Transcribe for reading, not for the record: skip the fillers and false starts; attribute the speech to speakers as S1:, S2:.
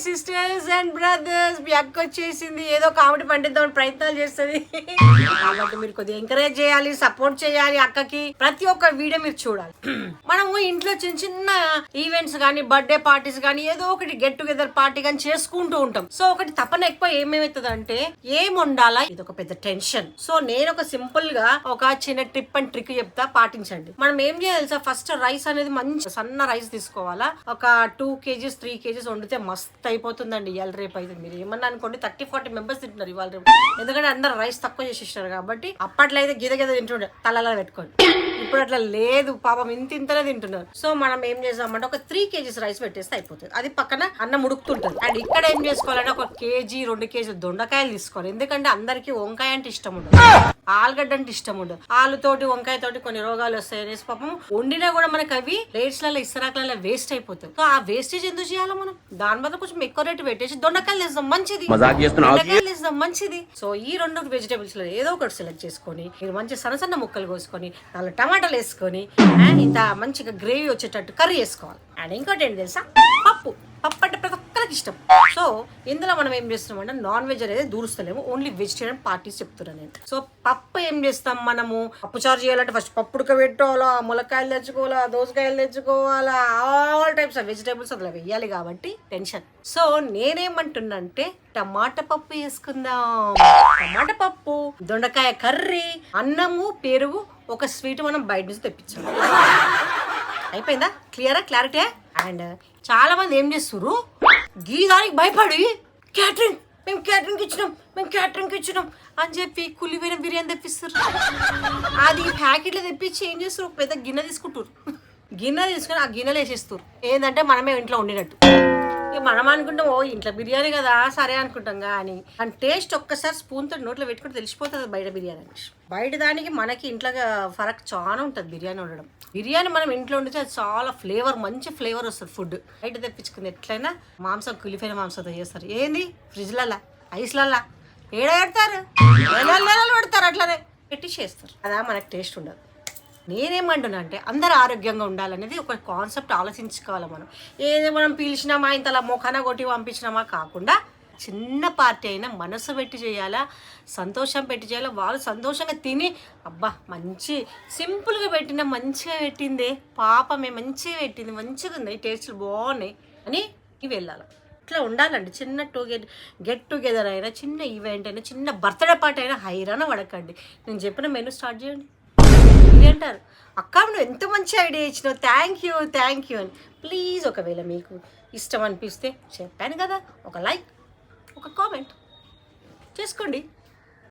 S1: Sisters and brothers, మీ అక్క వచ్చేసింది. ఏదో కామెడీ పండిద్దామని ప్రయత్నాలు చేస్తుంది కాబట్టి మీరు కొద్దిగా ఎంకరేజ్ చేయాలి, సపోర్ట్ చేయాలి అక్కకి. ప్రతి ఒక్క వీడియో మీరు చూడాలి. మనము ఇంట్లో చిన్న చిన్న ఈవెంట్స్ కానీ, బర్త్డే పార్టీస్ కానీ, ఏదో ఒకటి గెట్ టుగెదర్ పార్టీ కానీ చేసుకుంటూ ఉంటాం. సో ఒకటి తపన ఎక్కువ ఏమేమవుతుంది అంటే ఏం వండాలా, ఇది ఒక పెద్ద టెన్షన్. సో నేను ఒక సింపుల్ గా ఒక చిన్న ట్రిప్ అండ్ ట్రిక్ చెప్తా, పాటించండి. మనం ఏం చేయాలి సార్, ఫస్ట్ రైస్ అనేది మంచి సన్న రైస్ తీసుకోవాలా. ఒక 2 kgs 3 kgs వండితే మస్త్ అయిపోతుందండి. ఇవాళ రేపు అయితే మీరు ఏమన్నా అనుకోండి 30-40 మెంబర్స్ తింటున్నారు ఇవాళ రేపు. ఎందుకంటే అందరు రైస్ తక్కువ చేసేసారు కాబట్టి. అప్పట్లో అయితే గిద గిద తింటుండే తలలో పెట్టుకోండి. ఇప్పుడు అట్లా లేదు, పాపం ఇంతనే తింటున్నారు. సో మనం ఏం చేసామంటే ఒక 3 kgs రైస్ పెట్టేస్తే అయిపోతుంది. అది పక్కన అన్నం ఉడుకుతుంటది. అండ్ ఇక్కడ ఏం చేసుకోవాలంటే ఒక 1-2 kg దొండకాయలు తీసుకోవాలి. ఎందుకంటే అందరికి వంకాయ అంటే ఇష్టం ఉండదు, ఆలుగడ్డ అంటే ఇష్టం ఉండదు. ఆలుతోటి వంకాయ తోటి కొన్ని రోగాలు వస్తాయి అనేసి పాపం వండినా కూడా మనకి అవి రేట్స్లలో ఇస్తరాకులలో వేస్ట్ అయిపోతుంది. సో ఆ వేస్టేజ్ ఎందుకు చేయాలి మనం? దాని బదులు కొంచెం ఎక్కువ రేటు పెట్టేసి దొండకాయలు వేస్తాం మంచిది, దొండకాయలు వేస్తాం మంచిది. సో ఈ 2 వెజిటేబుల్స్ లో ఏదో ఒకటి సెలెక్ట్ చేసుకొని మీరు మంచి సన్న ముక్కలు కోసుకొని 4 టమాటాలు వేసుకొని ఇంత మంచిగా గ్రేవీ వచ్చేటట్టు కర్రీ వేసుకోవాలి. అండ్ ఇంకోటి ఏంటి తెలుసా, పప్పు అంటే ప్రతి ఒక్కరికి ఇష్టం. సో ఇందులో మనం ఏం చేస్తున్నామంటే నాన్ వెజ్ అనేది దూరుస్తలేము, ఓన్లీ వెజిటేరియన్ పార్టీస్ చెప్తున్నాను నేను. సో పప్పు ఏం చేస్తాం మనము, పప్పు చారు చేయాలంటే ఫస్ట్ పప్పు ఉడకబెట్టుకోవాలా, ములక్కాయలు తెచ్చుకోవాలా, దోసకాయలు తెచ్చుకోవాలా, ఆల్ టైప్స్ ఆఫ్ వెజిటేబుల్స్ అందులో వేయాలి కాబట్టి టెన్షన్. సో నేనేమంటున్నా అంటే టమాటా పప్పు వేసుకుందాం. టమాటా పప్పు, దొండకాయ కర్రీ, అన్నము, పెరుగు, ఒక స్వీట్ మనం బయట నుంచి తెప్పించాం. అయిపోయిందా? క్లారిటీ. అండ్ చాలా మంది ఏం చేస్తారు, గీదానికి భయపడి మేము క్యాటరింగ్ ఇచ్చినాం అని చెప్పి కులిపోయిన బిర్యానీ తెప్పిస్తారు. అది ప్యాకెట్లో తెప్పించి ఏం చేస్తారు, పెద్ద గిన్నె తీసుకుంటారు. గిన్నె తీసుకుని ఆ గిన్నెలు వేసేస్తారు. ఏంటంటే మనమే ఇంట్లో వండినట్టు. మనం అనుకుంటాం ఓ ఇంట్లో బిర్యానీ కదా సరే అనుకుంటాం, కానీ అండ్ టేస్ట్ ఒక్కసారి స్పూన్తో నోట్లో పెట్టుకుంటే తెలిసిపోతుంది బయట బిర్యానీ. బయట దానికి మనకి ఇంట్లో ఫరక్ చాలా ఉంటుంది బిర్యానీ వండడం. బిర్యానీ మనం ఇంట్లో వండితే అది చాలా ఫ్లేవర్, మంచి ఫ్లేవర్ వస్తుంది ఫుడ్. బయట తెప్పించుకుంది ఎట్లయినా మాంసం కులిపోయిన మాంసంతో చేస్తారు. ఏంది ఫ్రిడ్జ్లల్లా ఐస్లల్లా ఏడ పెడతారు, నెలలు పెడతారు, అట్లనే పెట్టి చేస్తారు. అదా మనకు టేస్ట్ ఉండదు. నేనేమంటున్నా అంటే అందరూ ఆరోగ్యంగా ఉండాలనేది ఒక కాన్సెప్ట్ ఆలోచించుకోవాలి మనం. ఏదో మనం పీల్చినామా ఇంతలా మొఖాన కొట్టి పంపించినామా కాకుండా చిన్న పార్టీ అయినా మనసు పెట్టి చేయాలా, సంతోషం పెట్టి చేయాలా. వాళ్ళు సంతోషంగా తిని అబ్బా మంచి సింపుల్గా పెట్టినా మంచిగా పెట్టిందే, పాపమే మంచిగా పెట్టింది, మంచిగా ఉంది, టేస్ట్లు బాగున్నాయి అని వెళ్ళాలి. ఇట్లా ఉండాలండి. చిన్న గెట్ టుగెదర్ అయినా, చిన్న ఈవెంట్ అయినా, చిన్న బర్త్డే పార్టీ అయినా హైరాణ పడకండి. నేను చెప్పిన మెనూ స్టార్ట్ చేయండి. అంటారు అక్క నువ్వు ఎంత మంచి ఐడియా ఇచ్చినావు, థ్యాంక్ యూ అని. ప్లీజ్ ఒకవేళ మీకు ఇష్టం అనిపిస్తే చెప్పాను కదా, ఒక లైక్, ఒక కామెంట్ చేసుకోండి.